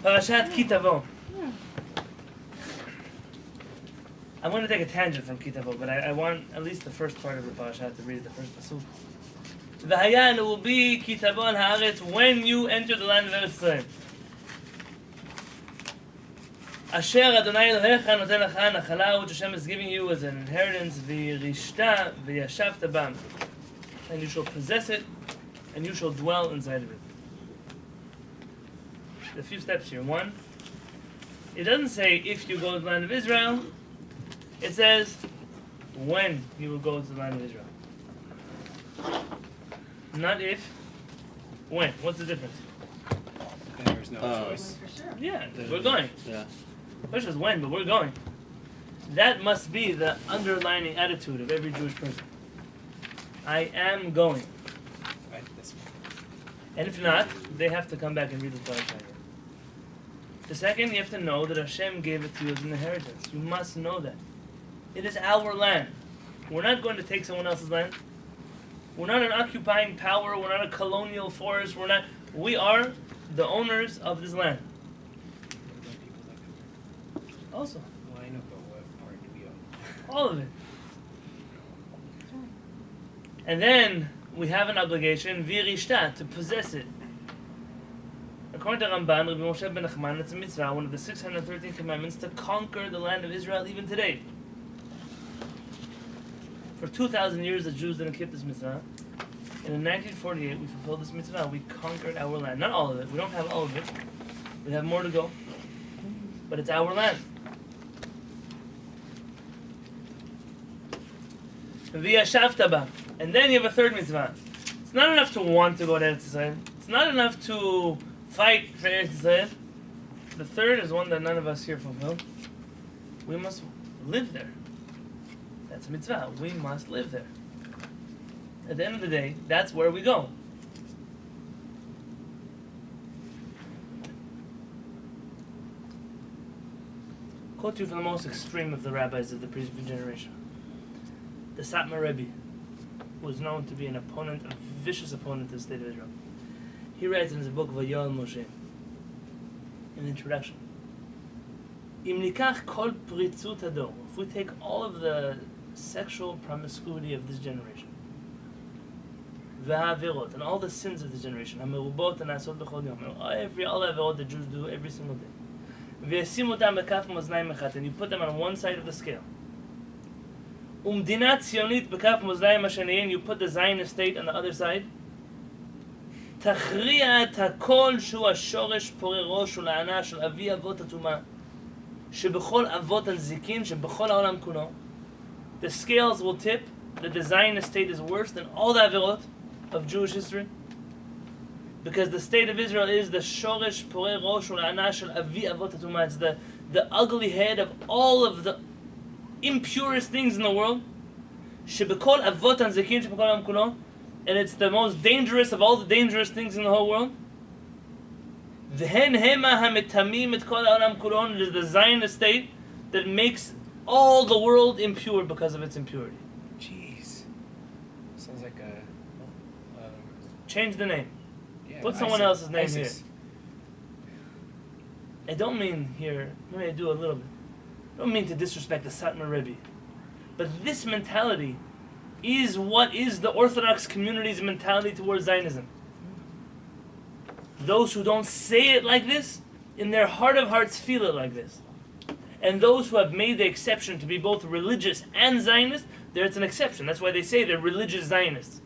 Parashat Ki Tavo. I'm going to take a tangent from Ki Tavo, but I want at least the first part of the parashat to read the first pasuk. V'haya, and it will be Ki Tavo al haaretz when you enter the land of Eretz Yisrael. Asher Adonai Elohecha noten lecha nachala, which Hashem is giving you as an inheritance. V'yirishta v'yashavta bam, and you shall possess it, and you shall dwell inside of it. A few steps here. One, it doesn't say if you go to the land of Israel. It says when you will go to the land of Israel. Not if, when. What's the difference? There's no choice. Yeah, we're going. Yeah. The question is when, but we're going. That must be the underlining attitude of every Jewish person. I am going. Right, this one. And if not, they have to come back and read the parasha. The second, you have to know that Hashem gave it to you as an inheritance. You must know that. It is our land. We're not going to take someone else's land. We're not an occupying power. We're not a colonial force. We are the owners of this land. Also. Well, I know, but what part do we own? All of it. And then we have an obligation, virishta, to possess it. According to Ramban, Rabbi Moshe ben Nachman, it's a mitzvah, one of the 613 commandments, to conquer the land of Israel even today. For 2,000 years, the Jews didn't keep this mitzvah. And in 1948, we fulfilled this mitzvah. We conquered our land. Not all of it. We don't have all of it. We have more to go. But it's our land. V'yashavta ba. And then you have a third mitzvah. It's not enough to want to go to Eretz Yisrael. It's not enough to fight for Eretz Yisrael. The third is one that none of us here fulfill. We must live there. That's a mitzvah. We must live there. At the end of the day, that's where we go. Quote you from the most extreme of the rabbis of the previous generation. The Satmar Rebbe, who was known to be an opponent, a vicious opponent to the state of Israel. He writes in his book Vayoel Moshe, in the introduction, Im nikach kol pritzut hador, if we take all of the sexual promiscuity of this generation, v'ha'avirot, and all the sins of this generation, ha'merubot and ha'asot b'chol yom, all the avirot the Jews do every single day, v'yasim otam b'kaf maznayim echat, and you put them on one side of the scale, umdinat tzionit b'kaf maznayim hashaniyin, you put the Zionist state on the other side, תכריע את הכל שהוא השורש פורה ראש ולענה של אבי אבות הטומאה שבכל אבות הנזיקין שבכל העולם כולו. The scales will tip that the Zionist state is worse than all the avirot of Jewish history, because the state of Israel is the shoresh porei rosh ula'ana shel avi avot hatumah. It's the ugly head of all of the impurest things in the world. Shebekol avot hanzikin shebekol ha'olam kulo, and it's the most dangerous of all the dangerous things in the whole world. V'hen hema hametamim et kol ha'olam kulo. It is the Zionist state that makes all the world impure because of its impurity. Jeez. Sounds like a... Change the name. Yeah, Put someone ISIS. else's name ISIS. here. I don't mean here, maybe I do a little bit. I don't mean to disrespect the Satmar Rebbe. But this mentality is what is the Orthodox community's mentality towards Zionism. Those who don't say it like this, in their heart of hearts feel it like this. And those who have made the exception to be both religious and Zionist, there it's an exception. That's why they say they're religious Zionists.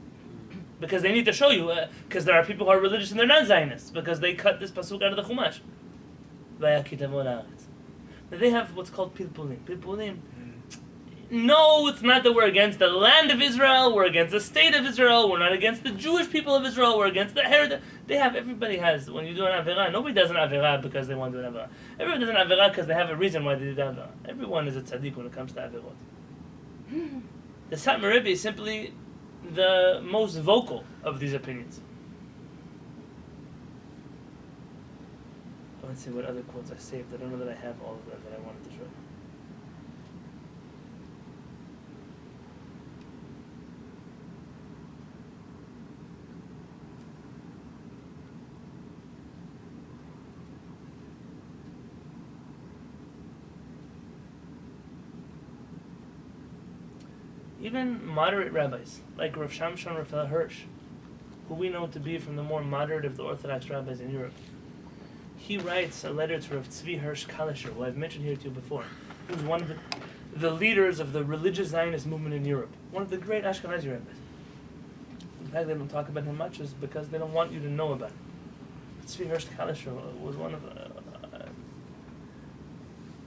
Because they need to show you, because there are people who are religious and they're not Zionists, because they cut this pasuk out of the Chumash. But they have what's called pilpulim. Pilpulim. No, it's not that we're against the land of Israel, we're against the state of Israel, we're not against the Jewish people of Israel, we're against the heritage. Everybody has, when you do an Avirah, nobody does an Avirah because they want to do an Avirah. Everybody does an Avirah because they have a reason why they did Avirah. Everyone is a tzaddik when it comes to Avirot. The Satmar Rebbe is simply the most vocal of these opinions. Let's see what other quotes I saved. I don't know that I have all of them that I wanted to show you. even moderate rabbis, like Rav Shamshon Raphael Hirsch, who we know to be from the more moderate of the Orthodox rabbis in Europe. He writes a letter to Rav Tzvi Hirsch Kalisher, who I've mentioned here to you before, who's one of the leaders of the religious Zionist movement in Europe, one of the great Ashkenazi rabbis. In fact, they don't talk about him much is because they don't want you to know about him. Tzvi Hirsch Kalisher was one of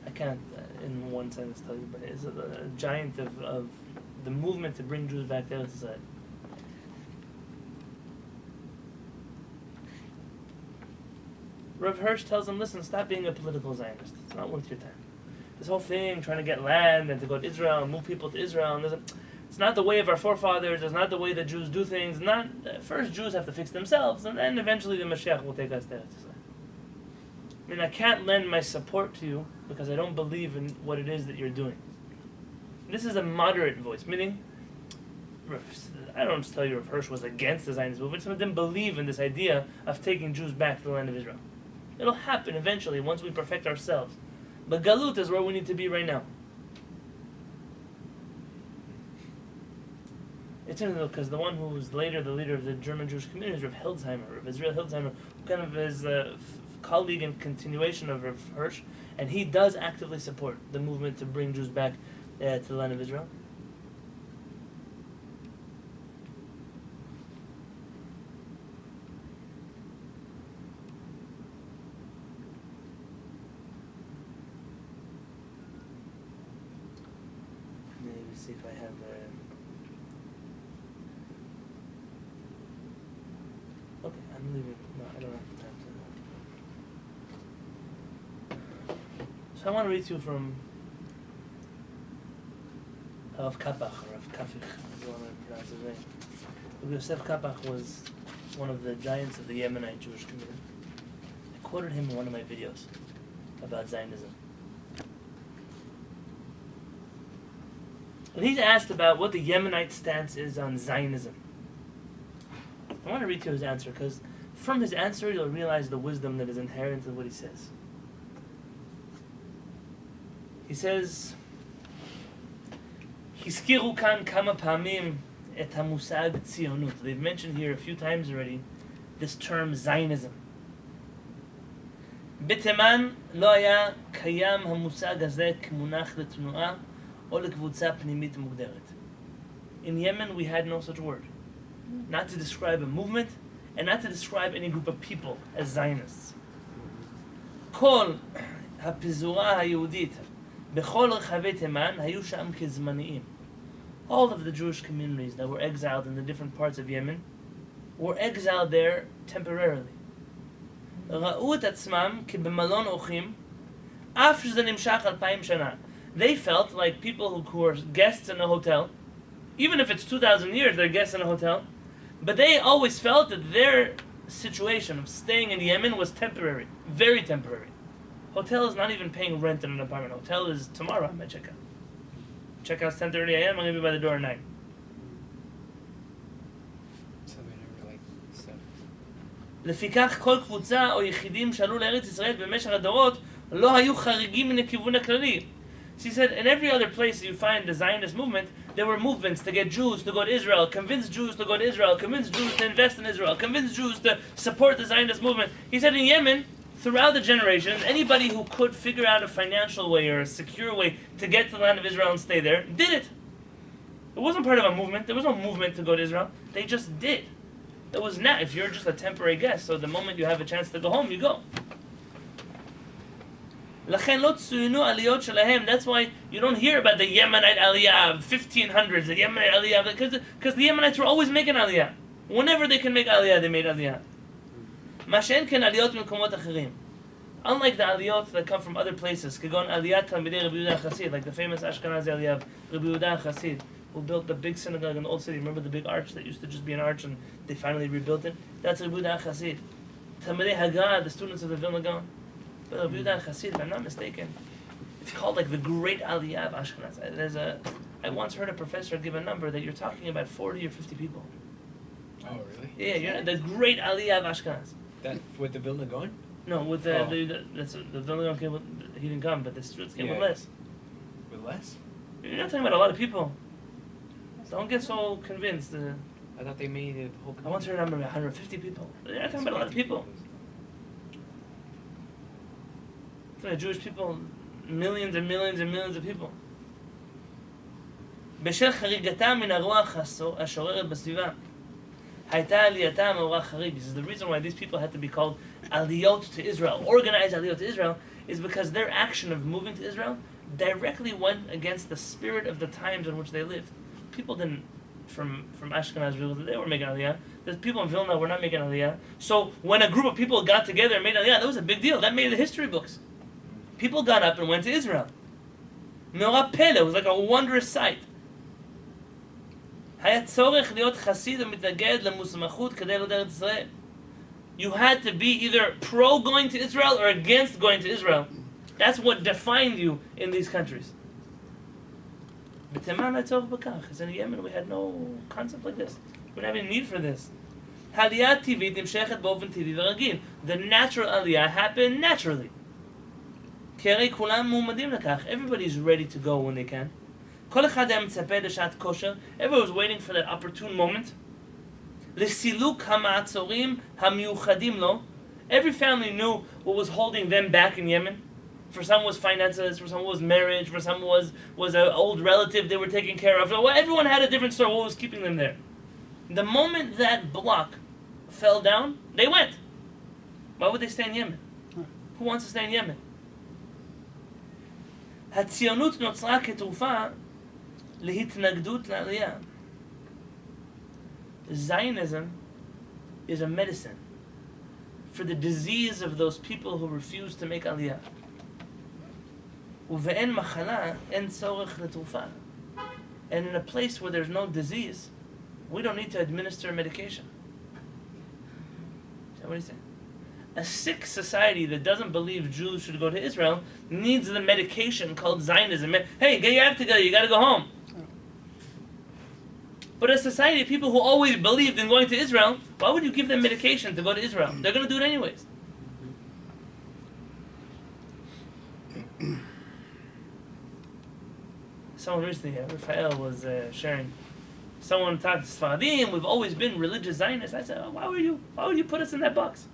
I can't in one sentence tell you, but he's a giant of the movement to bring Jews back to Eretz Yisrael. Rav Hirsch tells him, listen, stop being a political Zionist. It's not worth your time. This whole thing, trying to get land and to go to Israel and move people to Israel, and it's not the way of our forefathers. It's not the way that Jews do things. First, Jews have to fix themselves, and then eventually the Mashiach will take us to Eretz Yisrael. I mean, I can't lend my support to you because I don't believe in what it is that you're doing. This is a moderate voice, meaning, I don't tell you Rav Hirsch was against the Zionist movement. Some of them believe in this idea of taking Jews back to the land of Israel. It'll happen eventually once we perfect ourselves. But Galut is where we need to be right now. It's interesting because the one who was later the leader of the German Jewish community is Rav Hildesheimer, Rav Israel Hildesheimer, who kind of is a colleague and continuation of Rav Hirsch, and he does actively support the movement to bring Jews back to the land of Israel. See if I have okay, I'm leaving. No, I don't have time to. So I want to read to you from Rav Kapach, or Rav Kafich, if you want to pronounce his name. Rabbi Yosef Kapach was one of the giants of the Yemenite Jewish community. I quoted him in one of my videos about Zionism. And he's asked about what the Yemenite stance is on Zionism. I want to read to you his answer, because from his answer you'll realize the wisdom that is inherent in what he says. He says, הזכירו כאן כמה פעמים את המושג ציונות. They've mentioned here a few times already this term Zionism. בתימן לא היה קיים המושג הזה כמונח לתנועה או לקבוצה פנימית מוגדרת. In Yemen we had no such word. Not to describe a movement and not to describe any group of people as Zionists. כל הפזורה היהודית בכל רחבי תימן היו שם כזמניים. All of the Jewish communities that were exiled in the different parts of Yemen were exiled there temporarily. ראו את עצמם כבמלון אורחים אף שזה נמשך 2000 שנה. They felt like people who were guests in a hotel. Even if it's 2,000 years, they're guests in a hotel. But they always felt that their situation of staying in Yemen was temporary. Very temporary. Hotel is not even paying rent in an apartment. Hotel is tomorrow, I'm going to check out. Checkout's 10:30 a.m., I'm going to be by the door at 9. So they never like stuff. לפיכך כל קבוצה או יחידים שעלו לארץ ישראל במשך הדורות לא היו חריגים מן הכיוון הכללי. She said, in every other place you find the Zionist movement, there were movements to get Jews to go to Israel, convince Jews to go to Israel, convince Jews to invest in Israel, convince Jews to support the Zionist movement. He said in Yemen, throughout the generations, anybody who could figure out a financial way or a secure way to get to the land of Israel and stay there, did it. It wasn't part of a movement. There was no movement to go to Israel. They just did. It was not, if you're just a temporary guest, so the moment you have a chance to go home, you go. לכן לא צוינו עליות שלהם. That's why you don't hear about the Yemenite Aliyah of 1500s, the Yemenite Aliyah, because the Yemenites were always making Aliyah. Whenever they can make Aliyah, they made Aliyah. מה שאין כן עליות ממקומות אחרים. Unlike the Aliyot that come from other places, כגון עליית תלמידי רבי יהודה החסיד, like the famous Ashkenazi Aliyah of Rabbi Yehuda HaChassid, who built the big synagogue in the old city. Remember the big arch that used to just be an arch and they finally rebuilt it? That's Rabbi Yehuda HaChassid. Talmidei Haggah, the students of the Vilna Gaon. But Rabbi Yehuda HaChassid, if I'm not mistaken, it's called like the Great Aliyah of Ashkenaz. I once heard a professor give a number that you're talking about 40 or 50 people. Oh, really? Yeah, the Great Aliyah of Ashkenaz. That with the Vilna going? No, with the Vilna Gaon came with, he didn't come, but the students came with less. With less? You're not talking about a lot of people. Don't get so convinced. I thought they made it the whole I once heard a number of 150 people. They're not talking about a lot of people. Jewish people, millions and millions and millions of people. בשל חריגתם מן הרוח השוררת בסביבה. הייתה עלייתם מאורע חריג. This is the reason why these people had to be called aliyot to Israel, organized aliyot to Israel, is because their action of moving to Israel directly went against the spirit of the times in which they lived. People didn't, from Ashkenaz, they were making aliyah. The people in Vilna were not making aliyah. So when a group of people got together and made aliyah, that was a big deal. That made the history books. People got up and went to Israel. Meorah Pele, it was like a wondrous sight. היה צורך להיות חסיד ומתנגד למוסמכות כדי לעלות לארץ ישראל. You had to be either pro going to Israel or against going to Israel. That's what defined you in these countries. בתימן היה צורך בכך. As in Yemen, we had no concept like this. We didn't have any need for this. העלייה הטבעית נמשכת באופן טבעי ורגיל. The natural aliyah happened naturally. כי הרי כולם מועמדים לכך. Everybody's ready to go when they can. כל אחד היה מצפה לשעת כושר. Everyone was waiting for that opportune moment. לסילוק המעצורים המיוחדים לו. Every family knew what was holding them back in Yemen. For some was finances, for some was marriage, for some was an old relative they were taking care of. So everyone had a different story what was keeping them there. The moment that block fell down, they went. Why would they stay in Yemen? Who wants to stay in Yemen? הציונות נוצרה כתרופה להתנגדות לעלייה. Zionism is a medicine for the disease of those people who refuse to make aliyah. ובאין מחלה, אין צורך לתרופה. And in a place where there's no disease, we don't need to administer medication. Is that what he's saying? A sick society that doesn't believe Jews should go to Israel needs the medication called Zionism. Hey, get your act together, you gotta go home. But a society of people who always believed in going to Israel, why would you give them medication to go to Israel? They're gonna do it anyways. Someone recently, Raphael was sharing, someone talked to Sfaradim, we've always been religious Zionists. I said, why would you put us in that box?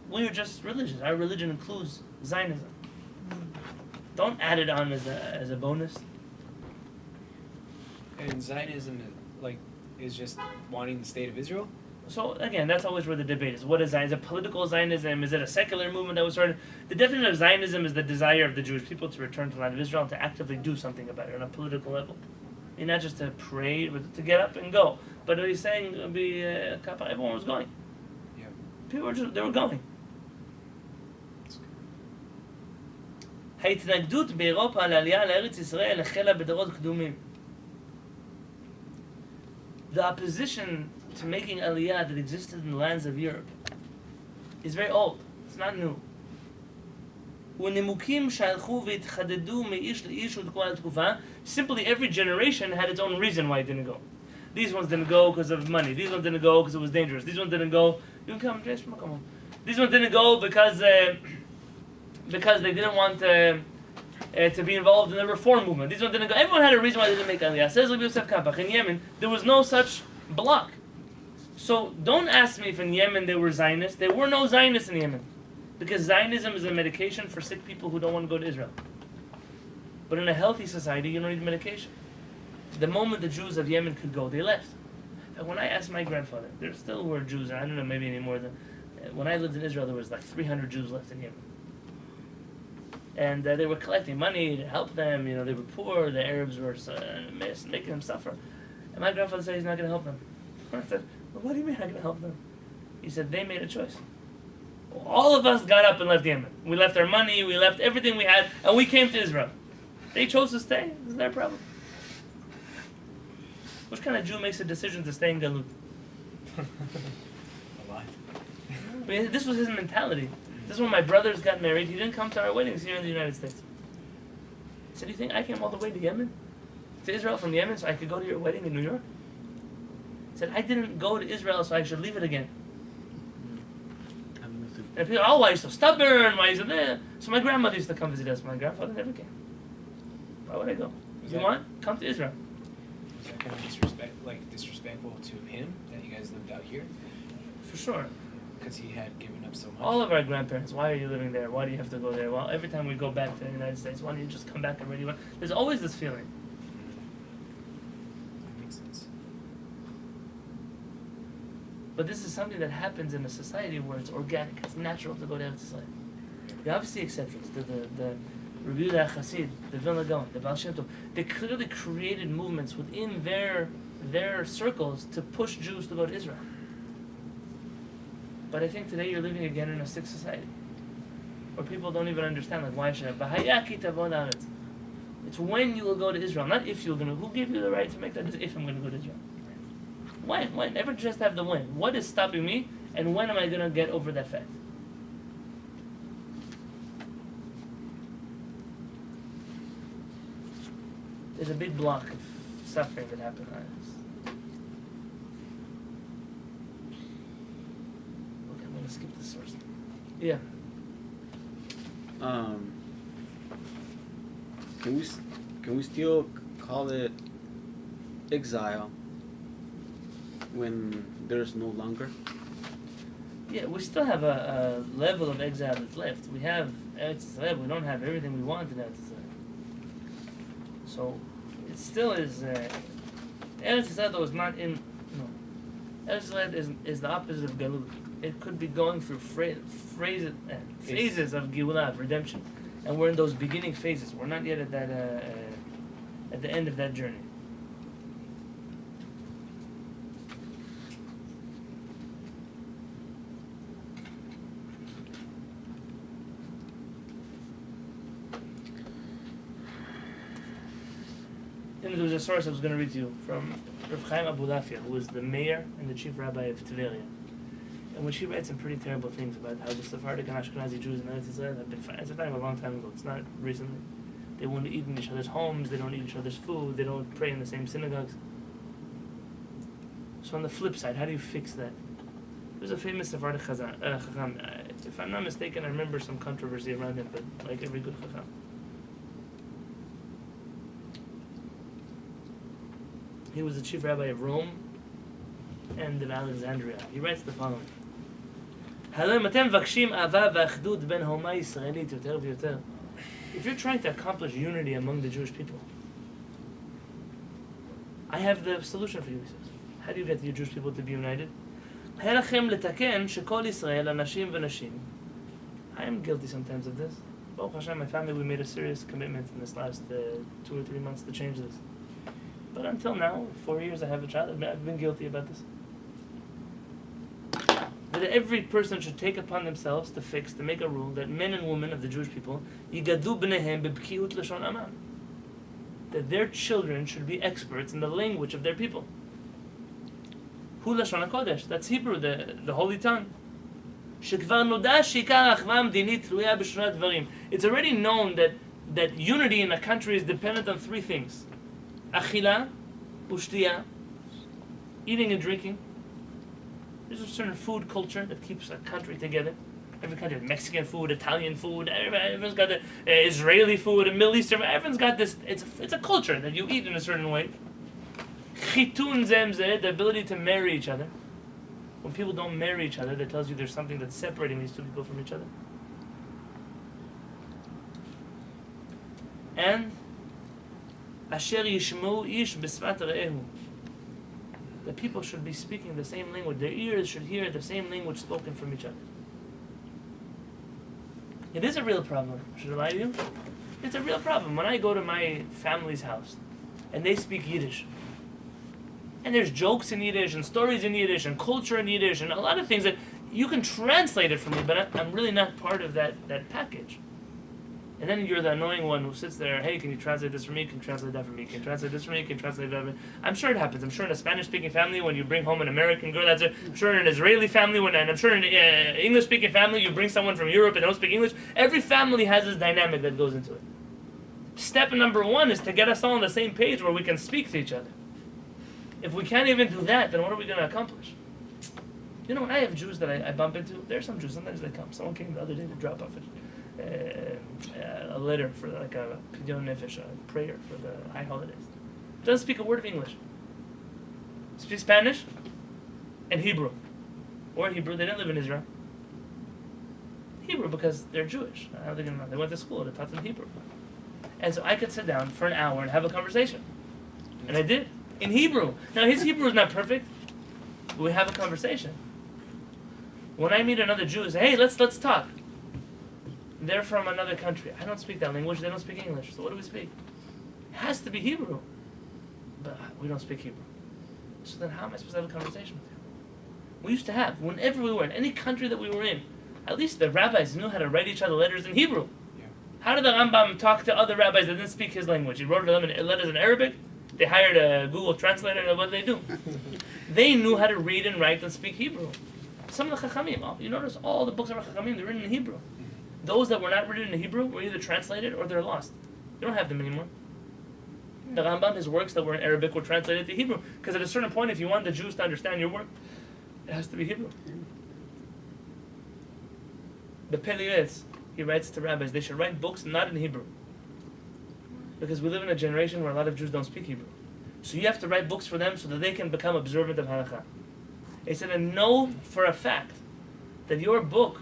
We are just religious. Our religion includes Zionism. Don't add it on as a bonus. And Zionism, is just wanting the state of Israel? So again, that's always where the debate is. What is Zionism? Is it political Zionism? Is it a secular movement that was started? The definition of Zionism is the desire of the Jewish people to return to the land of Israel and to actively do something about it on a political level. And not just to pray, but to get up and go. But he's saying, everyone was going. Yeah. People they were going. ההתנגדות באירופה לעלייה לארץ ישראל החלה בדורות קדומים. The opposition to making aliyah that existed in the lands of Europe is very old. It's not new. ונימוקים שהלכו והתחדדו מאיש לאיש ולתקופה לתקופה. Simply every generation had its own reason why it didn't go. These ones didn't go because of money. These ones didn't go because it was dangerous. These ones didn't go. You can come, Jason, come on. These ones didn't go because they didn't want to be involved in the reform movement. These ones didn't go. Everyone had a reason why they didn't make aliyah. Says Rabbi Yosef Kapach, in Yemen, there was no such block. So don't ask me if in Yemen there were Zionists. There were no Zionists in Yemen. Because Zionism is a medication for sick people who don't want to go to Israel. But in a healthy society, you don't need medication. The moment the Jews of Yemen could go, they left. And when I asked my grandfather, there still were Jews, and I don't know, maybe any more than... when I lived in Israel, there was like 300 Jews left in Yemen. And they were collecting money to help them. You know, they were poor. The Arabs were making them suffer. And my grandfather said he's not going to help them. I said, well, what do you mean I'm going to help them? He said, they made a choice. All of us got up and left Yemen. We left our money, we left everything we had, and we came to Israel. They chose to stay. This is their problem. Which kind of Jew makes a decision to stay in Galut? A lot. I mean, this was his mentality. This is when my brothers got married. He didn't come to our weddings here in the United States. He said, do you think I came all the way to Yemen? To Israel from Yemen so I could go to your wedding in New York? He said, I didn't go to Israel so I should leave it again. And people, why are you so stubborn? Why are you so there? So my grandmother used to come visit us. My grandfather never came. Why would I go? If you want, come to Israel. Is that kind of disrespectful to him that you guys lived out here? For sure. Because he had given up so much. All of our grandparents, why are you living there? Why do you have to go there? Well, every time we go back to the United States, why don't you just come back already? There's always this feeling. That makes sense. But this is something that happens in a society where it's organic, it's natural to go to Eretz Yisrael. There are obviously exceptions. The Rabbi Yonatan Halevy, the Vilna Gaon, the Baal Shem Tov, they clearly created movements within their circles to push Jews to go to Israel. But I think today you're living again in a sick society, where people don't even understand, like, why should I? Parashat Ki Tavo. It's when you will go to Israel, not if you're going to. Who gave you the right to make that decision if I'm going to go to Israel? When? Never just have the when. What is stopping me, and when am I going to get over that fact? There's a big block of suffering that happened. Okay, I'm going to skip this source. Yeah. Can we still call it exile when there's no longer? Yeah, we still have a level of exile that's left. We have Eretz Yisrael. We don't have everything we want in Eretz Yisrael. So it still is. Eretz Yisrael though is not in. No, Eretz Yisrael is the opposite of Galut. It could be going through phases of Geulah, of redemption, and we're in those beginning phases. We're not yet at that at the end of that journey. And there was a source I was going to read to you from Rav Chaim Abulafia, who was the mayor and the chief rabbi of Tveria. And when she writes some pretty terrible things about how the Sephardic and Ashkenazi Jews in Eretz Yisrael have been fighting, it's a long time ago, it's not recently. They won't eat in each other's homes, they don't eat each other's food, they don't pray in the same synagogues. So on the flip side, how do you fix that? There's a famous Sephardic Chacham. If I'm not mistaken, I remember some controversy around him, but like every good Chacham. He was the chief rabbi of Rome and of Alexandria. He writes the following: if you're trying to accomplish unity among the Jewish people, I have the solution for you, he says. How do you get your Jewish people to be united? I am guilty sometimes of this. Baruch Hashem, my family, we made a serious commitment in this last 2 or 3 months to change this. But until now, 4 years I have a child, I've been guilty about this. That every person should take upon themselves to make a rule that men and women of the Jewish people, yigadu b'nehem b'bkiut lashon amam, that their children should be experts in the language of their people. Hu lashon hakodesh, that's Hebrew, the holy tongue. Shekvar noda sheikar achva medinit tluya b'shonat dvarim. It's already known that unity in a country is dependent on 3 things: achila, ushtiya, eating and drinking. There's a certain food culture that keeps a country together. Every country has Mexican food, Italian food, everyone's got the Israeli food, and Middle Eastern, everyone's got this, it's a culture that you eat in a certain way. Chitun zemzeh, the ability to marry each other. When people don't marry each other, that tells you there's something that's separating these 2 people from each other. And asher yishmu ish b'svat re'ehu, the people should be speaking the same language. Their ears should hear the same language spoken from each other. It is a real problem. Should I lie to you? It's a real problem. When I go to my family's house and they speak Yiddish, and there's jokes in Yiddish and stories in Yiddish and culture in Yiddish and a lot of things that you can translate it for me, but I'm really not part of that package. And then you're the annoying one who sits there, hey, can you translate this for me? Can you translate that for me? Can you translate this for me? Can you translate that for me? I'm sure it happens. I'm sure in a Spanish-speaking family, when you bring home an American girl, that's it. I'm sure in an Israeli family, and I'm sure in an English-speaking family, you bring someone from Europe and they don't speak English. Every family has this dynamic that goes into it. Step number 1 is to get us all on the same page where we can speak to each other. If we can't even do that, then what are we going to accomplish? You know, when I have Jews that I bump into, there's some Jews, sometimes they come. Someone came the other day to drop off a letter for like a pidyon nefesh, a prayer for the high holidays. Doesn't speak a word of English. speak Spanish and Hebrew. Or Hebrew, they didn't live in Israel. Hebrew because they're Jewish. How are they going to know? They went to school, they taught them Hebrew. And so I could sit down for an hour and have a conversation. And I did. In Hebrew. Now his Hebrew is not perfect, but we have a conversation. When I meet another Jew, I say, hey, let's talk. They're from another country. I don't speak that language, they don't speak English. So what do we speak? It has to be Hebrew. But we don't speak Hebrew. So then how am I supposed to have a conversation with you? We used to have, whenever we were in any country that we were in, at least the rabbis knew how to write each other letters in Hebrew. Yeah. How did the Rambam talk to other rabbis that didn't speak his language? He wrote them in letters in Arabic. They hired a Google translator, and what did they do? They knew how to read and write and speak Hebrew. Some of the Chachamim, you notice all the books of Chachamim, they're written in Hebrew. Those that were not written in Hebrew were either translated or they're lost. You don't have them anymore. The Rambam, his works that were in Arabic were translated to Hebrew. Because at a certain point, if you want the Jews to understand your work, it has to be Hebrew. The Peliyetz, he writes to rabbis, they should write books not in Hebrew. Because we live in a generation where a lot of Jews don't speak Hebrew. So you have to write books for them so that they can become observant of halakha. He said, and know for a fact that your book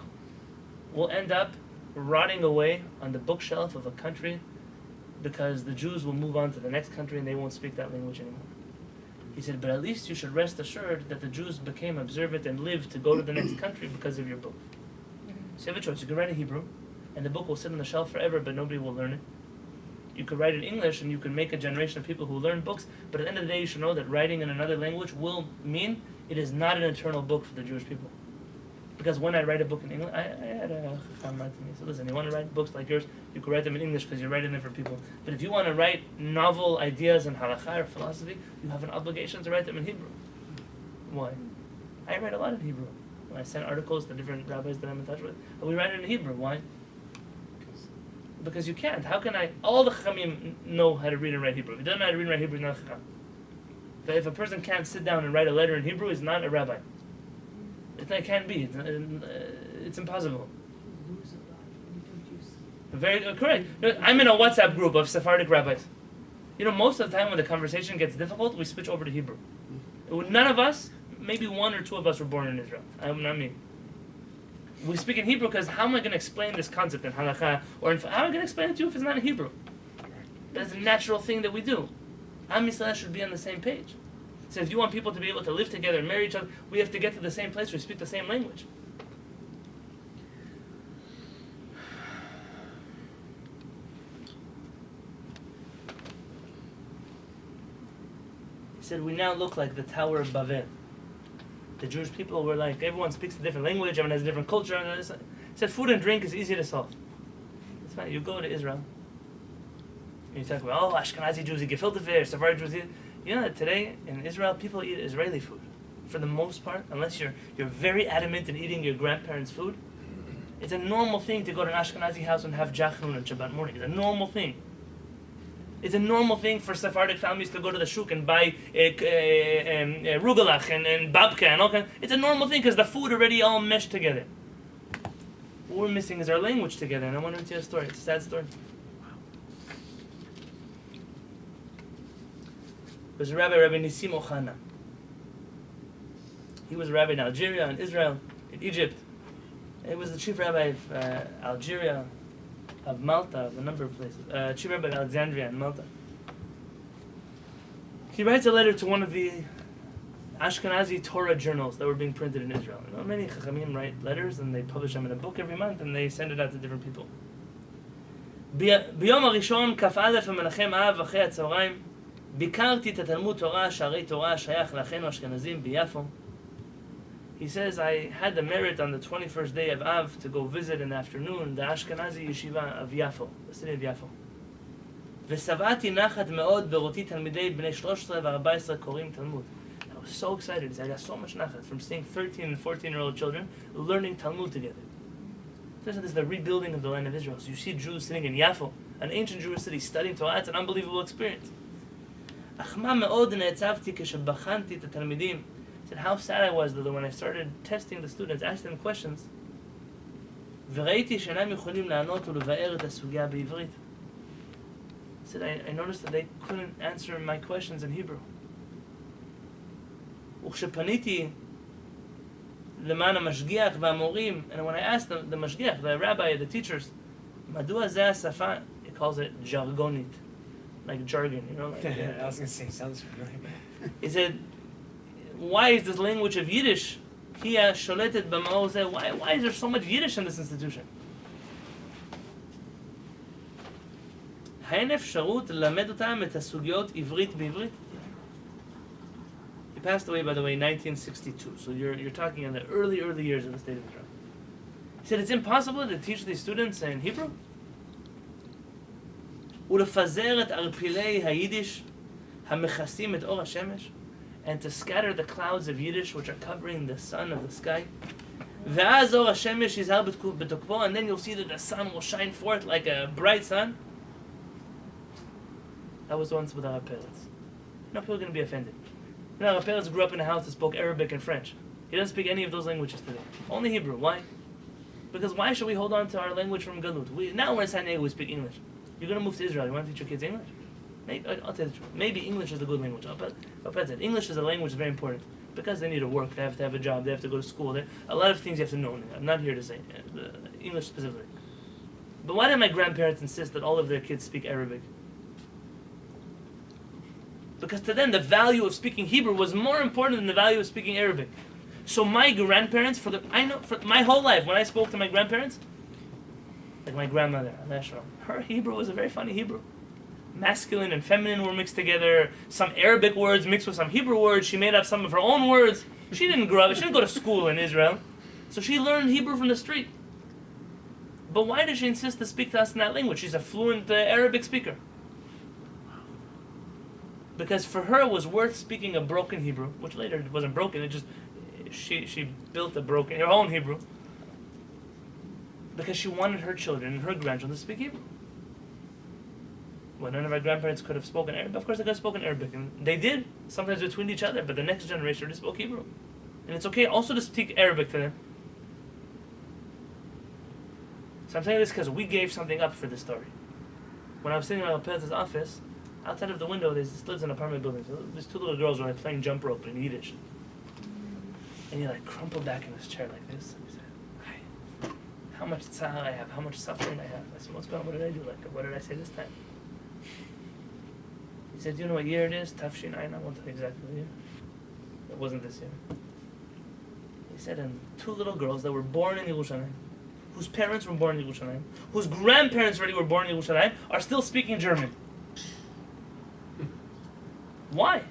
will end up rotting away on the bookshelf of a country because the Jews will move on to the next country and they won't speak that language anymore. He said, but at least you should rest assured that the Jews became observant and lived to go to the next country because of your book. So you have a choice. You can write in Hebrew, and the book will sit on the shelf forever, but nobody will learn it. You could write in English, and you can make a generation of people who learn books, but at the end of the day, you should know that writing in another language will mean it is not an eternal book for the Jewish people. Because when I write a book in English, I had a chacham write to me, so listen, you want to write books like yours, you can write them in English because you're writing them for people. But if you want to write novel ideas in halakha or philosophy, you have an obligation to write them in Hebrew. Why? I write a lot in Hebrew. When I send articles to different rabbis that I'm in touch with, we write it in Hebrew. Why? Because you can't. How can I? All the chachamim know how to read and write Hebrew. If he doesn't know how to read and write Hebrew, he's not a chacham. If a person can't sit down and write a letter in Hebrew, he's not a rabbi. It can't be. It's impossible. Very correct. I'm in a WhatsApp group of Sephardic rabbis. Most of the time when the conversation gets difficult, we switch over to Hebrew. None of us, maybe one or two of us were born in Israel. Not me. We speak in Hebrew because how am I going to explain this concept in halakha? Or how am I going to explain it to you if it's not in Hebrew? That's a natural thing that we do. Am Yisrael should be on the same page. So if you want people to be able to live together and marry each other, we have to get to the same place where we speak the same language. He said, we now look like the Tower of Babel. The Jewish people were like, everyone speaks a different language, everyone has a different culture. And he said, food and drink is easy to solve. It's fine. You go to Israel, and you talk about, Ashkenazi Jews eat gefilte fish, Sephardi Jews eat. You know that today in Israel, people eat Israeli food. For the most part, unless you're very adamant in eating your grandparents' food. It's a normal thing to go to an Ashkenazi house and have jachnun on Shabbat morning. It's a normal thing. It's a normal thing for Sephardic families to go to the shuk and buy rugelach and babka and all kinds. It's a normal thing because the food already all meshed together. What we're missing is our language together, and I want to tell you a story. It's a sad story. There's a Rabbi Nisim Ochana. He was a rabbi in Algeria, in Israel, in Egypt. He was the chief rabbi of Algeria, of Malta, of a number of places. Chief rabbi of Alexandria and Malta. He writes a letter to one of the Ashkenazi Torah journals that were being printed in Israel. Many Chachamim write letters and they publish them in a book every month and they send it out to different people. ביום הראשון, כ"א ומנחם אב, אחרי הצהריים, ביקרתי את התלמוד תורה, שערי תורה, שייך לאחינו אשכנזים ביפו. He says, I had the merit on the 21st day of Av to go visit in the afternoon the Ashkenazi yeshiva of Yafo, the city of Yafo. ושבעתי נחת מאוד בראותי תלמידי בני 13 ו-14 קוראים תלמוד. I was so excited. I got so much nachat from seeing 13 and 14-year-old children learning Talmud together. This is the rebuilding of the land of Israel. So you see Jews sitting in Yafo, an ancient Jewish city, studying Torah. It's an unbelievable experience. אך מה מאוד נעצבתי כשבחנתי את התלמידים. Said how sad I was though when I started testing the students, asking them questions. וראיתי שאינם יכולים לענות ולבאר את הסוגיה בעברית. Said I noticed that they couldn't answer my questions in Hebrew. וכשפניתי למען המשגיח והמורים, and when I asked the משגיח, the rabbi, the teachers, מדוע זה השפה, he calls it jargonit, like jargon, you know, like, I was gonna say, sounds familiar. he said, why is this language of Yiddish, היא השולטת במאור זה, why is there so much Yiddish in this institution? האין אפשרות ללמד אותם את הסוגיות עברית בעברית? He passed away, by the way, in 1962. So you're talking in the early years of the state of Israel. He said it's impossible to teach these students in Hebrew. ולפזר את ערפילי היידיש המכסים את אור השמש, and to scatter the clouds of Yiddish which are covering the sun of the sky. ואז אור השמש יזהר בתוקפו, and then you'll see that the sun will shine forth like a bright sun. That was once with our parents. You know, people are going to be offended. You know, our parents grew up in a house that spoke Arabic and French. He doesn't speak any of those languages today. Only Hebrew. Why? Because why should we hold on to our language from Galut? Now we're in San Diego, we speak English. You're going to move to Israel, you want to teach your kids English? Maybe, I'll tell you the truth. Maybe English is a good language. But English is a language very important. Because they need to work, they have to have a job, they have to go to school. A lot of things you have to know. I'm not here to say English specifically. But why did my grandparents insist that all of their kids speak Arabic? Because to them, the value of speaking Hebrew was more important than the value of speaking Arabic. So my grandparents, for my whole life, when I spoke to my grandparents, like my grandmother, her Hebrew was a very funny Hebrew. Masculine and feminine were mixed together. Some Arabic words mixed with some Hebrew words. She made up some of her own words. She didn't grow up. She didn't go to school in Israel. So she learned Hebrew from the street. But why did she insist to speak to us in that language? She's a fluent Arabic speaker. Because for her it was worth speaking a broken Hebrew, which later it wasn't broken, it just, she built her own Hebrew. Because she wanted her children and her grandchildren to speak Hebrew. Well, none of our grandparents could have spoken Arabic. Of course they could have spoken Arabic, and they did, sometimes between each other, but the next generation already spoke Hebrew. And it's okay also to speak Arabic to them. So I'm saying this because we gave something up for this story. When I was sitting in my parents' office, outside of the window, this lives in an apartment building. So these two little girls were like playing jump rope in Yiddish. And he like crumpled back in his chair like this. And he said, how much tzahar I have, how much suffering I have. I said, what's going on? What did I do? Like, what did I say this time? He said, do you know what year it is? Tafshin Ayin. I won't tell you exactly the year. It wasn't this year. He said, and two little girls that were born in Yerushalayim, whose parents were born in Yerushalayim, whose grandparents already were born in Yerushalayim, are still speaking German. Why?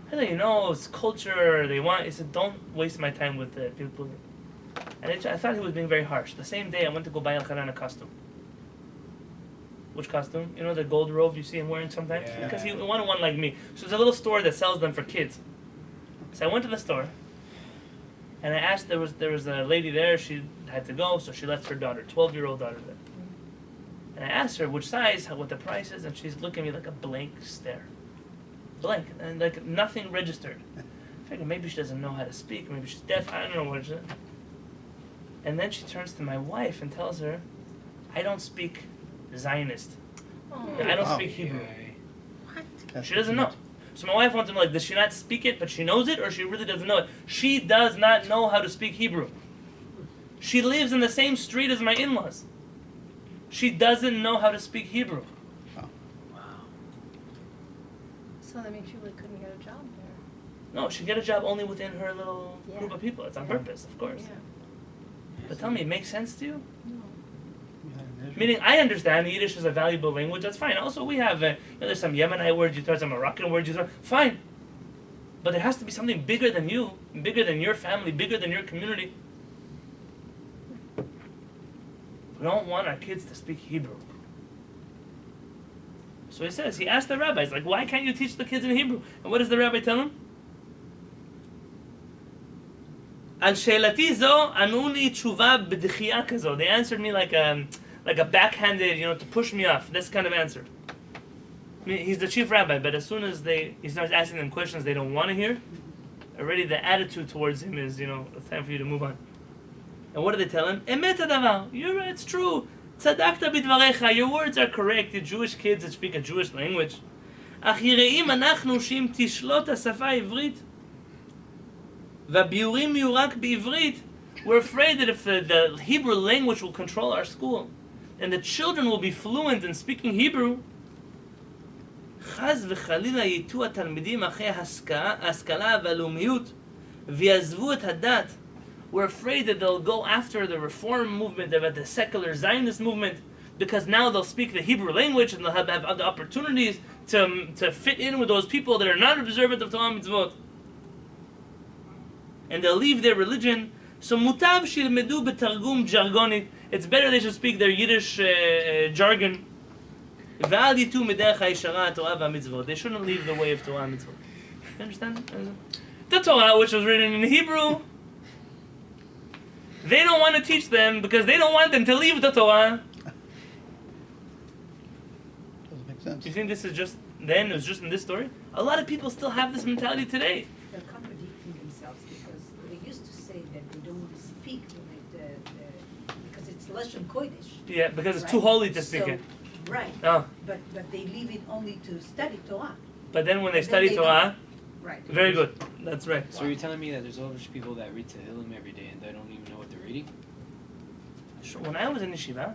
I said, it's culture, they want. He said, don't waste my time with people. And I thought he was being very harsh. The same day, I went to go buy Al-Kharan a costume. Which costume? You know the gold robe you see him wearing sometimes? Yeah. Because he wanted one like me. So there's a little store that sells them for kids. So I went to the store, and I asked, there was a lady there, she had to go, so she left her daughter, 12-year-old daughter there. And I asked her which size, what the price is, and she's looking at me like a blank stare. Blank, and like nothing registered. I figured maybe she doesn't know how to speak, maybe she's deaf, I don't know what it is. And then she turns to my wife and tells her, I don't speak Zionist. I don't speak Hebrew. What? She doesn't know. So my wife wants to know, does she not speak it, but she knows it, or she really doesn't know it? She does not know how to speak Hebrew. She lives in the same street as my in-laws. She doesn't know how to speak Hebrew. Wow. So that means she really couldn't get a job there. No, she get a job only within her little group of people. It's on purpose, of course. Yeah. But tell me, it makes sense to you? No. Meaning, I understand Yiddish is a valuable language. That's fine. Also, we have there's some Yemenite words you throw, some Moroccan words you throw. Fine, but there has to be something bigger than you, bigger than your family, bigger than your community. We don't want our kids to speak Hebrew. So he asked the rabbis, like, why can't you teach the kids in Hebrew? And what does the rabbi tell him? Al she'elati zo anuni tshuva b'dechia kazo. They answered me like a backhanded, to push me off. This kind of answer. I mean, he's the chief rabbi, but as soon as he starts asking them questions they don't want to hear, already the attitude towards him is, it's time for you to move on. And what do they tell him? Emet hadavar. You're right, it's true. Tzadakta bidvarecha. Your words are correct. The Jewish kids that speak a Jewish language. אך יראים אנחנו שאם תשלוט השפה העברית והביורים יהיו רק בעברית, we're afraid that if the Hebrew language will control our school and the children will be fluent in speaking Hebrew, חס וחלילה ייטו התלמידים אחרי ההשכלה והלאומיות ויעזבו את הדת. We're afraid that they'll go after the reform movement, the secular Zionist movement, because now they'll speak the Hebrew language and they'll have other opportunities to fit in with those people that are not observant of Torah mitzvot. And they'll leave their religion. So mutav shilmedu betargum jargonit. It's better they should speak their Yiddish jargon. V'al yitu miderech ha'yishara Torah v'mitzvot. They shouldn't leave the way of Torah and mitzvot. You understand? The Torah, which was written in Hebrew, they don't want to teach them because they don't want them to leave the Torah. Doesn't make sense. Do you think this is just then? It was just in this story? A lot of people still have this mentality today. They're contradicting themselves because they used to say that they don't speak because it's Lashon Kodesh. Yeah, because it's right? too holy to speak So- it. Right. Oh. But they leave it only to study Torah. But then when they Then study they Torah, Right. very good. That's right. So you're telling me that there's all these people that read Tehillim every day and they don't even know what they're reading? Sure, when I was in yeshiva,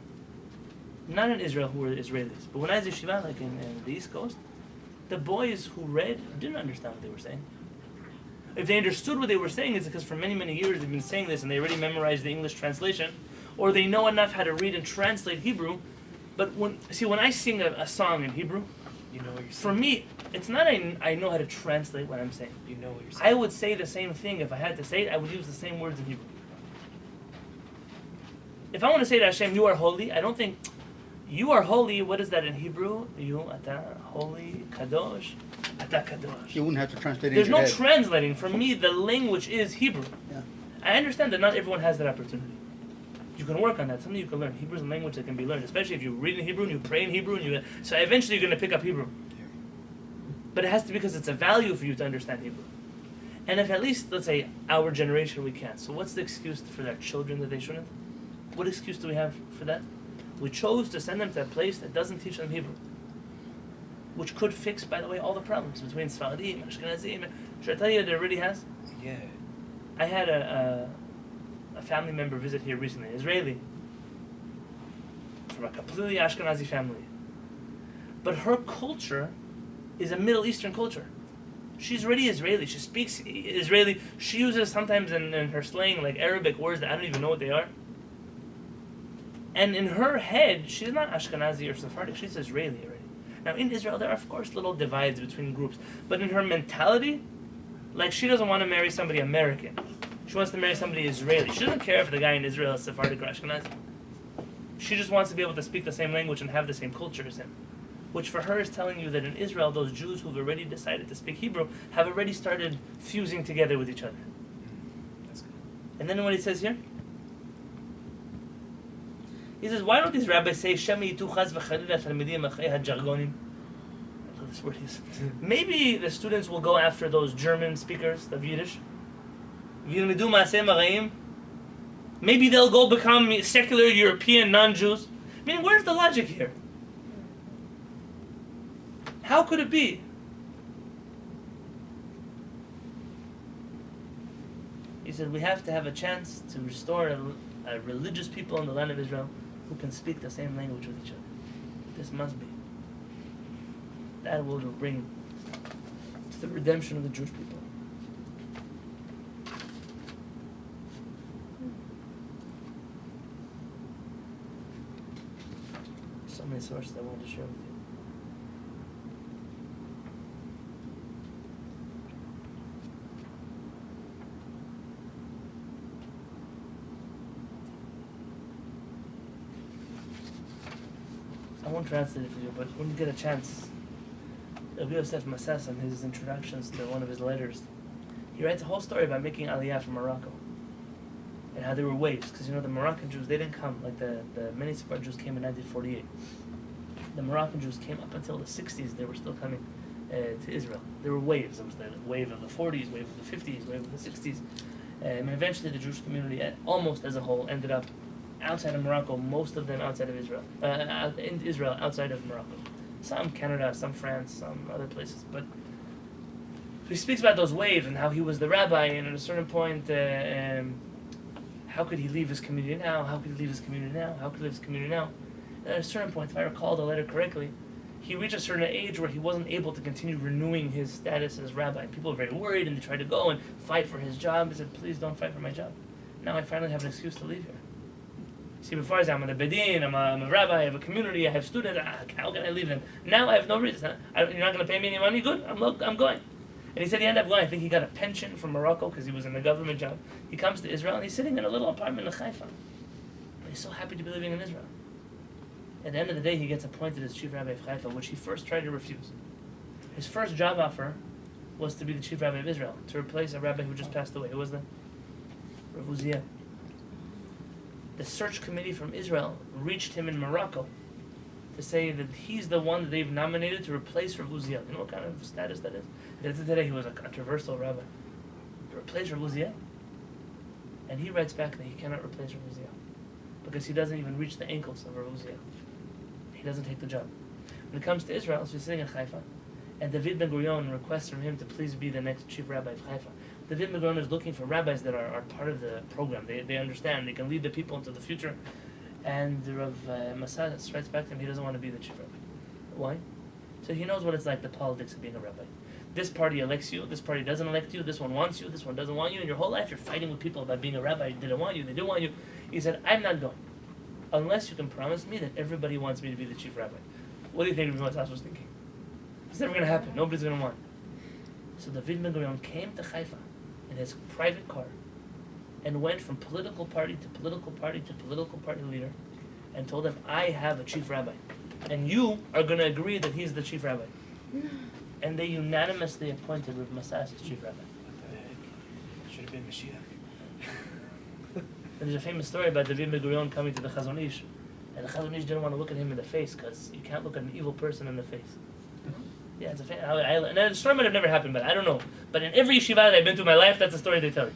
not in Israel who were Israelis, but when I was in yeshiva, like in the East Coast, the boys who read didn't understand what they were saying. If they understood what they were saying, it's because for many, many years they've been saying this and they already memorized the English translation, or they know enough how to read and translate Hebrew. But when I sing a song in Hebrew, You know what you're for saying. me, it's not I know how to translate what I'm saying. You know what you're I saying. would say the same thing if I had to say it. I would use the same words in Hebrew. If I want to say to Hashem, "You are holy," I don't think "You are holy." What is that in Hebrew? You ata holy kadosh, ata kadosh. You wouldn't have to translate it There's in no your head. translating. For me, the language is Hebrew. Yeah. I understand that not everyone has that opportunity. You can work on that. Something you can learn. Hebrew is a language that can be learned, especially if you read in Hebrew and you pray in Hebrew. So eventually you're going to pick up Hebrew. But it has to be because it's a value for you to understand Hebrew. And if at least, let's say, our generation we can't. So what's the excuse for their children that they shouldn't? What excuse do we have for that? We chose to send them to a place that doesn't teach them Hebrew. Which could fix, by the way, all the problems between Sfaradim and Ashkenazim. Should I tell you that it already has? Yeah. I had a family member visit here recently, Israeli, from a completely Ashkenazi family. But her culture is a Middle Eastern culture. She's already Israeli. She speaks Israeli. She uses sometimes in her slang like Arabic words that I don't even know what they are. And in her head, she's not Ashkenazi or Sephardic. She's Israeli already. Now in Israel, there are of course little divides between groups. But in her mentality, like she doesn't want to marry somebody American. She wants to marry somebody Israeli. She doesn't care if the guy in Israel is Sephardic or Ashkenazi. She just wants to be able to speak the same language and have the same culture as him. Which for her is telling you that in Israel, those Jews who've already decided to speak Hebrew have already started fusing together with each other. That's good. And then what he says here? He says, why don't these rabbis say, Shemi yitu chaz v'chalila talmidim achei ha-jargonim? I love this word he uses. Maybe the students will go after those German speakers of Yiddish. V'yilmidu ma'aseh mara'im. Maybe they'll go become secular European non-Jews. I mean, where's the logic here? How could it be? He said, we have to have a chance to restore a religious people in the land of Israel who can speak the same language with each other. This must be. That will bring to the redemption of the Jewish people. So many sources I wanted to share with you. I won't translate it for you, but when you get a chance, Rabbi Yosef Masas, in his introductions to one of his letters, he writes a whole story about making Aliyah from Morocco and how there were waves. Because the Moroccan Jews, they didn't come like the many Sephardic Jews came in 1948. The Moroccan Jews came up until the 60s. They were still coming to Israel. There were waves. There was the wave of the 40s, wave of the 50s, wave of the 60s, and eventually the Jewish community, almost as a whole, ended up outside of Morocco, most of them outside of Israel, in Israel, outside of Morocco. some Canada, some France, some other places. But he speaks about those waves and how he was the rabbi, and at a certain point, how could he leave his community now? How could he leave his community now? How could he leave his community now? And at a certain point, if I recall the letter correctly, he reached a certain age where he wasn't able to continue renewing his status as rabbi. People were very worried, and they tried to go and fight for his job. He said, please don't fight for my job. Now I finally have an excuse to leave here. See, before I said, I'm in the Bedin, I'm a rabbi, I have a community, I have students, how can I leave them? Now I have no reason. You're not going to pay me any money? Good, I'm going. And he said he ended up going. I think he got a pension from Morocco because he was in a government job. He comes to Israel and he's sitting in a little apartment in Haifa. But he's so happy to be living in Israel. At the end of the day, he gets appointed as chief rabbi of Haifa, which he first tried to refuse. His first job offer was to be the chief rabbi of Israel, to replace a rabbi who just passed away. Who was that? Rav Uziel. The search committee from Israel reached him in Morocco to say that he's the one that they've nominated to replace Rav Uziel. You know what kind of status that is? At the end of the day, he was a controversial rabbi. To replace Rav Uziel? And he writes back that he cannot replace Rav Uziel because he doesn't even reach the ankles of Rav Uziel. He doesn't take the job. When it comes to Israel, so he's sitting in Haifa, and David Ben Gurion requests from him to please be the next chief rabbi of Haifa. David Ben Gurion is looking for rabbis that are part of the program. They understand, they can lead the people into the future. And Rav Masad writes back to him, he doesn't want to be the chief rabbi. Why? So he knows what it's like, the politics of being a rabbi. This party elects you, this party doesn't elect you, this one wants you, this one doesn't want you, and your whole life you're fighting with people about being a rabbi. They didn't want you, they didn't want you. He said, I'm not going, unless you can promise me that everybody wants me to be the chief rabbi. What do you think Rabbi Masad was thinking? It's never going to happen, nobody's going to want. So David Ben Gurion came to Haifa in his private car and went from political party to political party to political party leader and told them, I have a chief rabbi and you are going to agree that he's the chief rabbi. And they unanimously appointed Rav Masad as chief rabbi. What the heck? Should have been Mashiach. And there's a famous story about David Ben Gurion coming to the Chazon Ish, and the Chazon Ish didn't want to look at him in the face because you can't look at an evil person in the face. Yeah, it's a and the story might have never happened, but I don't know. But in every yeshiva that I've been to in my life, that's the story they tell you.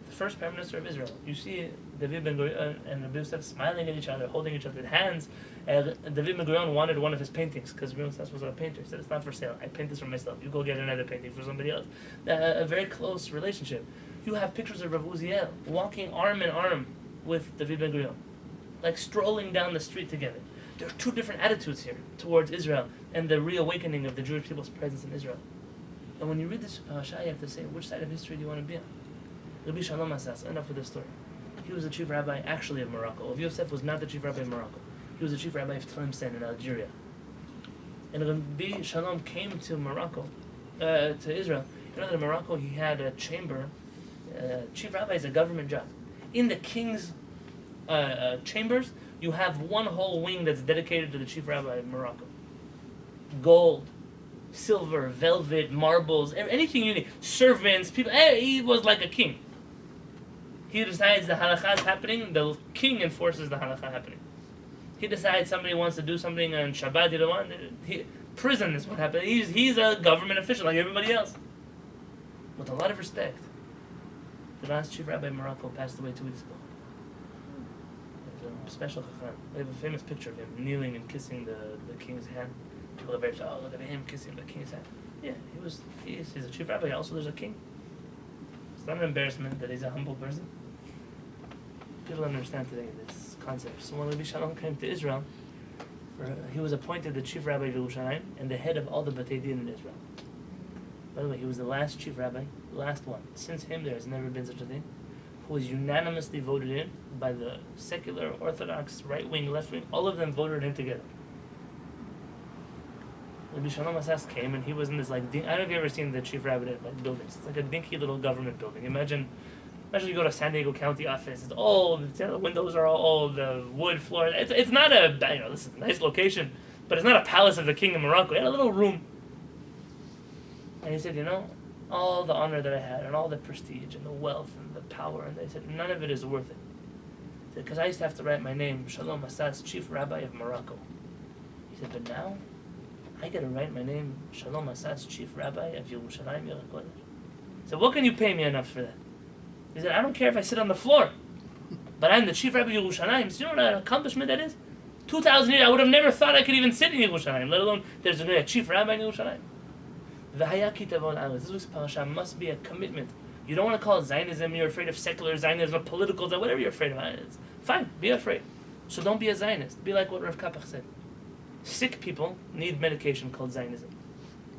The first Prime Minister of Israel, you see David Ben Gurion and Rabbi Yosef smiling at each other, holding each other's hands. David Ben Gurion wanted one of his paintings because Rabbi Yosef was a painter. He said, it's not for sale. I paint this for myself. You go get another painting for somebody else. A very close relationship. You have pictures of Rav Uziel walking arm in arm with David Ben Gurion, like strolling down the street together. There are two different attitudes here towards Israel and the reawakening of the Jewish people's presence in Israel. And when you read this Parashat, you have to say, which side of history do you want to be on? Rabbi Shalom Asas, enough with this story. He was the chief rabbi actually of Morocco. Rabbi Yosef was not the chief rabbi of Morocco. He was the chief rabbi of Tlemcen in Algeria. And Rabbi Shalom came to Morocco, to Israel. You know that in Morocco he had a chamber. Chief rabbi is a government job. In the king's chambers, you have one whole wing that's dedicated to the chief rabbi of Morocco. Gold, silver, velvet, marbles, anything you need. Servants, people. He was like a king. He decides the halakha is happening, the king enforces the halakha happening. He decides somebody wants to do something on Shabbat, he don't want prison is what happened. He's a government official like everybody else. With a lot of respect. The last chief rabbi of Morocco passed away 2 weeks ago. A special chacham. They have a famous picture of him kneeling and kissing the king's hand. People are very upset, oh, look at him kissing the king's hand. Yeah, he's a chief rabbi. Also, there's a king. It's not an embarrassment that he's a humble person. People don't understand today this concept. So when Rabbi Shalom came to Israel, he was appointed the chief rabbi of Yerushalayim and the head of all the Batei Din in Israel. By the way, he was the last chief rabbi, last one. Since him, there has never been such a thing. Who was unanimously voted in by the secular, Orthodox, right wing, left wing. All of them voted in together. Rabbi Shalom Asas came and he was in this like I don't know if you've ever seen the chief rabbi buildings. It's like a dinky little government building. Imagine you go to San Diego County office. It's all the windows are all the wood floor. It's not a this is a nice location, but it's not a palace of the king of Morocco. He had a little room. And he said, all the honor that I had and all the prestige and the wealth and the power, and they said, none of it is worth it. Because I used to have to write my name, Shalom Asas, Chief Rabbi of Morocco. He said, but now, I get to write my name, Shalom Asas, Chief Rabbi of Yerushalayim Yer HaKodesh. He said, what can you pay me enough for that? He said, I don't care if I sit on the floor, but I'm the Chief Rabbi of Yerushalayim. So you know what an accomplishment that is? 2,000 years, I would have never thought I could even sit in Yerushalayim, let alone there's a chief rabbi in Yerushalayim. V'haya ki tavo la'aretz. This week's parasha must be a commitment. You don't want to call it Zionism, you're afraid of secular Zionism, or political Zionism, whatever you're afraid of. It's fine, be afraid. So don't be a Zionist. Be like what Rav Kapach said. Sick people need medication called Zionism.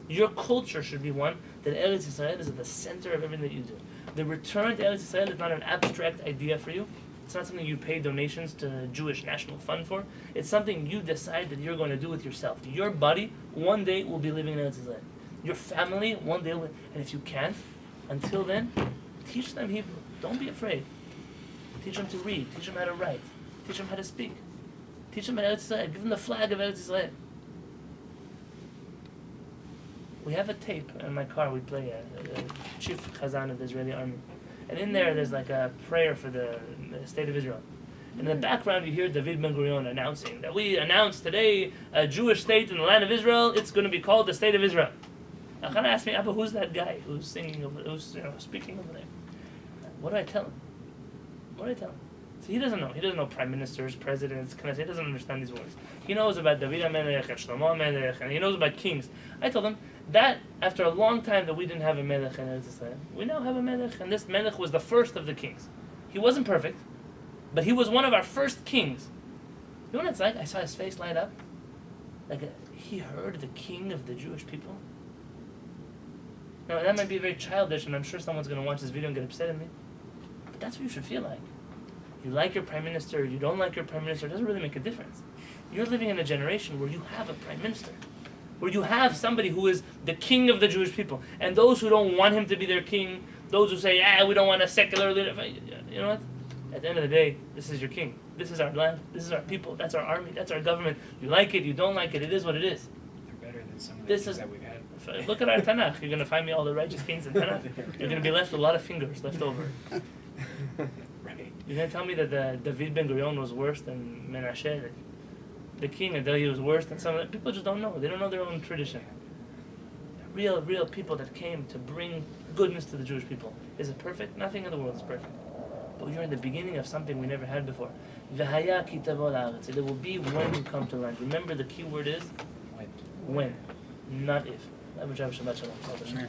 Your culture should be one that Eretz Yisrael is at the center of everything that you do. The return to Eretz Yisrael is not an abstract idea for you. It's not something you pay donations to the Jewish National Fund for. It's something you decide that you're going to do with yourself. Your body one day will be living in Eretz Yisrael. Your family one day will, and if you can't, until then, teach them Hebrew. Don't be afraid. Teach them to read. Teach them how to write. Teach them how to speak. Teach them Eretz Yisrael. Give them the flag of Eretz Yisrael. We have a tape in my car. We play a chief chazan of the Israeli army, and in there's like a prayer for the state of Israel. In the background, you hear David Ben Gurion announcing that we announce today a Jewish state in the land of Israel. It's going to be called the state of Israel. Achana asked me, Abba, who's that guy who's singing over, who's speaking over there? What do I tell him? What do I tell him? So he doesn't know. He doesn't know prime ministers, presidents. He doesn't understand these words. He knows about David HaMelech and Shlomo HaMelech, and he knows about kings. I told him that after a long time that we didn't have a Melech in Eretz Yisrael, we now have a Melech, and this Melech was the first of the kings. He wasn't perfect, but he was one of our first kings. You know what it's like? I saw his face light up. He heard the king of the Jewish people. Now, that might be very childish, and I'm sure someone's going to watch this video and get upset at me. But that's what you should feel like. You like your prime minister, you don't like your prime minister, it doesn't really make a difference. You're living in a generation where you have a prime minister, where you have somebody who is the king of the Jewish people. And those who don't want him to be their king, those who say, we don't want a secular leader, you know what? At the end of the day, this is your king. This is our land, this is our people, that's our army, that's our government. You like it, you don't like it, it is what it is. They're better than some of the things that we've had. Look at our Tanakh. You're going to find me all the righteous kings in Tanakh. You're going to be left with a lot of fingers left over. Right. You're going to tell me that David Ben Gurion was worse than Menashe, the king, and that he was worse than some of the people just don't know. They don't know their own tradition. Real people that came to bring goodness to the Jewish people. Is it perfect? Nothing in the world is perfect. But you're in the beginning of something we never had before. V'haya ki tavo la'aretz. It will be when you come to land. Remember, the key word is when, not if. Shabbat shalom.